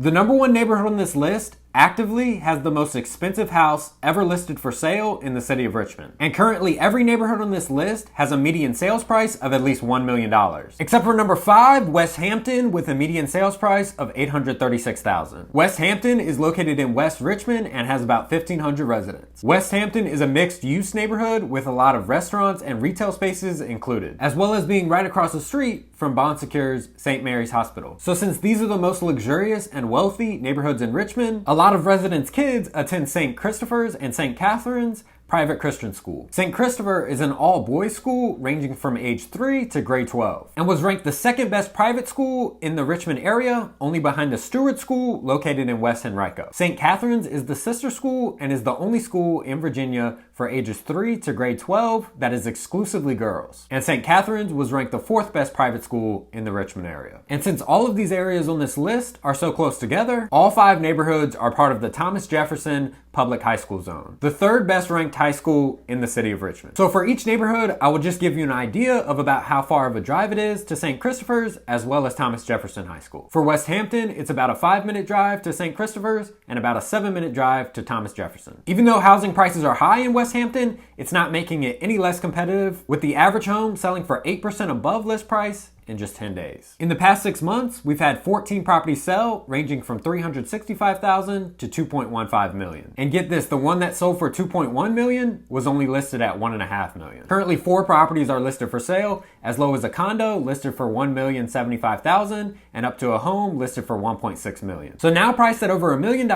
The number one neighborhood on this list actively has the most expensive house ever listed for sale in the city of Richmond. And currently every neighborhood on this list has a median sales price of at least $1 million. Except for number 5, West Hampton, with a median sales price of $836,000. West Hampton is located in West Richmond and has about 1,500 residents. West Hampton is a mixed use neighborhood with a lot of restaurants and retail spaces included, as well as being right across the street from Bon Secours St. Mary's Hospital. So since these are the most luxurious and wealthy neighborhoods in Richmond, a lot of residents' kids attend St. Christopher's and St. Catherine's private Christian school. St. Christopher is an all-boys school ranging from age 3 to grade 12 and was ranked the second best private school in the Richmond area, only behind the Stewart School located in West Henrico. St. Catherine's is the sister school and is the only school in Virginia for ages 3 to grade 12 that is exclusively girls. And St. Catherine's was ranked the 4th best private school in the Richmond area. And since all of these areas on this list are so close together, all 5 neighborhoods are part of the Thomas Jefferson Public High School Zone, the 3rd best ranked high school in the city of Richmond. So for each neighborhood, I will just give you an idea of about how far of a drive it is to St. Christopher's as well as Thomas Jefferson High School. For West Hampton, it's about a 5-minute drive to St. Christopher's and about a 7-minute drive to Thomas Jefferson. Even though housing prices are high in West Hampton, it's not making it any less competitive, with the average home selling for 8% above list price in just 10 days. In the past 6 months, we've had 14 properties sell, ranging from $365,000 to $2.15 million. And get this, the one that sold for $2.1 million was only listed at $1.5 million. Currently, 4 properties are listed for sale, as low as a condo listed for $1,075,000 and up to a home listed for $1.6 million. So now priced at over $1 million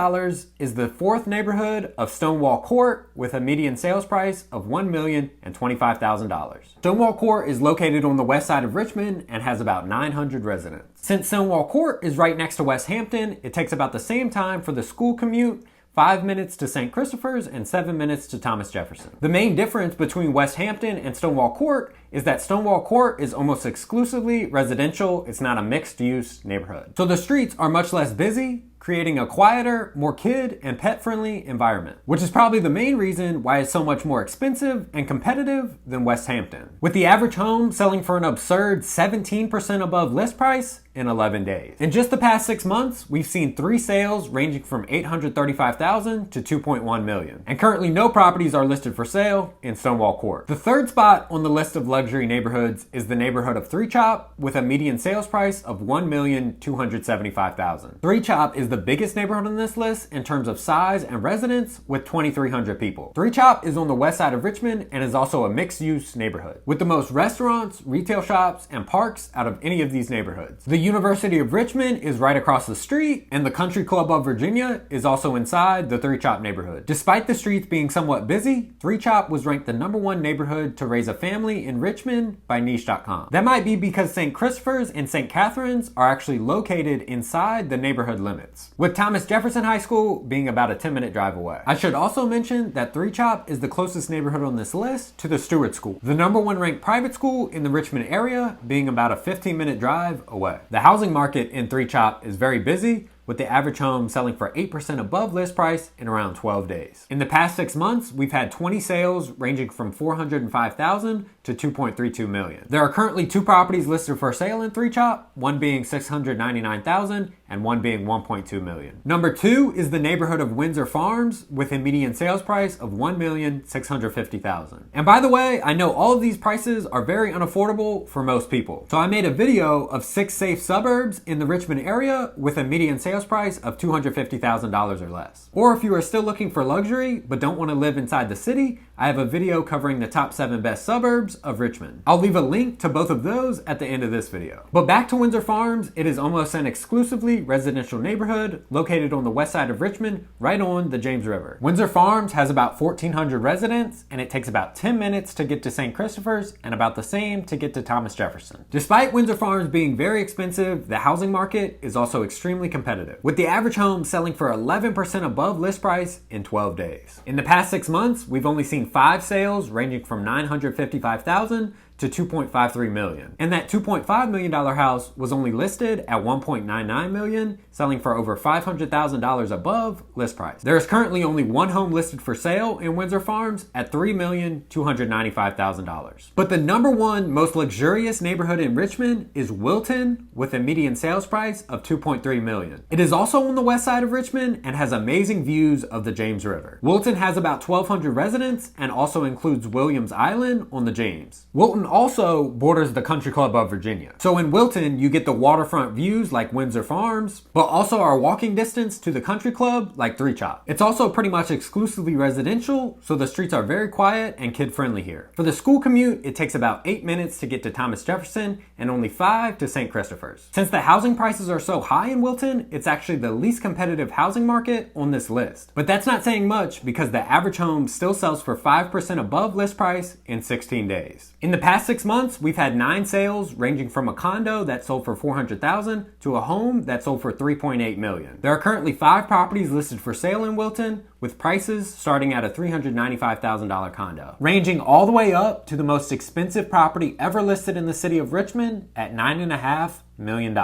is the 4th neighborhood of Stonewall Court, with a median sales price of $1,025,000. Stonewall Court is located on the west side of Richmond and has about 900 residents. Since Stonewall Court is right next to West Hampton, it takes about the same time for the school commute, 5 minutes to St. Christopher's and 7 minutes to Thomas Jefferson. The main difference between West Hampton and Stonewall Court is that Stonewall Court is almost exclusively residential. It's not a mixed-use neighborhood. So the streets are much less busy, creating a quieter, more kid and pet-friendly environment, which is probably the main reason why it's so much more expensive and competitive than West Hampton, with the average home selling for an absurd 17% above list price in 11 days. In just the past 6 months, we've seen 3 sales ranging from $835,000 to $2.1 million. And currently no properties are listed for sale in Stonewall Court. The 3rd spot on the list of luxury neighborhoods is the neighborhood of Three Chop, with a median sales price of $1,275,000. Three Chop is the biggest neighborhood on this list in terms of size and residents, with 2,300 people. Three Chop is on the west side of Richmond and is also a mixed-use neighborhood, with the most restaurants, retail shops, and parks out of any of these neighborhoods. The University of Richmond is right across the street, and the Country Club of Virginia is also inside the Three Chop neighborhood. Despite the streets being somewhat busy, Three Chop was ranked the #1 neighborhood to raise a family in Richmond by Niche.com. That might be because St. Christopher's and St. Catherine's are actually located inside the neighborhood limits, with Thomas Jefferson High School being about a 10-minute drive away. I should also mention that Three Chop is the closest neighborhood on this list to the Stewart School, the #1 ranked private school in the Richmond area, being about a 15-minute drive away. The housing market in Three Chop is very busy, with the average home selling for 8% above list price in around 12 days. In the past 6 months, we've had 20 sales ranging from $405,000 to $2.32 million. There are currently 2 properties listed for sale in Three Chop, one being $699,000 and one being $1.2 million. Number 2 is the neighborhood of Windsor Farms, with a median sales price of $1,650,000. And by the way, I know all of these prices are very unaffordable for most people. So I made a video of 6 safe suburbs in the Richmond area with a median sales price of $250,000 or less. Or if you are still looking for luxury but don't want to live inside the city, I have a video covering the top 7 best suburbs of Richmond. I'll leave a link to both of those at the end of this video. But back to Windsor Farms, it is almost an exclusively residential neighborhood located on the west side of Richmond, right on the James River. Windsor Farms has about 1,400 residents, and it takes about 10 minutes to get to St. Christopher's and about the same to get to Thomas Jefferson. Despite Windsor Farms being very expensive, the housing market is also extremely competitive, with the average home selling for 11% above list price in 12 days. In the past 6 months, we've only seen 5 sales ranging from $955,000 to $2.53 million. And that $2.5 million house was only listed at $1.99 million, selling for over $500,000 above list price. There is currently only one home listed for sale in Windsor Farms at $3,295,000. But the number one most luxurious neighborhood in Richmond is Wilton, with a median sales price of $2.3 million. It is also on the west side of Richmond and has amazing views of the James River. Wilton has about 1,200 residents and also includes Williams Island on the James. Wilton also borders the Country Club of Virginia. So in Wilton, you get the waterfront views like Windsor Farms, but also are walking distance to the Country Club like Three Chop. It's also pretty much exclusively residential, so the streets are very quiet and kid-friendly here. For the school commute, it takes about 8 minutes to get to Thomas Jefferson and only 5 to St. Christopher's. Since the housing prices are so high in Wilton, it's actually the least competitive housing market on this list. But that's not saying much because the average home still sells for 5% above list price in 16 days. In the past 6 months, we've had 9 sales ranging from a condo that sold for $400,000 to a home that sold for $3.8 million. There are currently 5 properties listed for sale in Wilton, with prices starting at a $395,000 condo, ranging all the way up to the most expensive property ever listed in the city of Richmond at $9.5 million.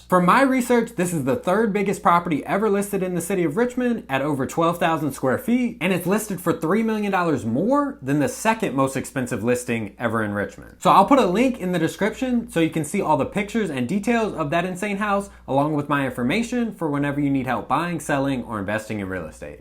From my research, this is the 3rd biggest property ever listed in the city of Richmond at over 12,000 square feet, and it's listed for $3 million more than the 2nd most expensive listing ever in Richmond. So I'll put a link in the description so you can see all the pictures and details of that insane house, along with my information for whenever you need help buying, selling, or investing in real estate.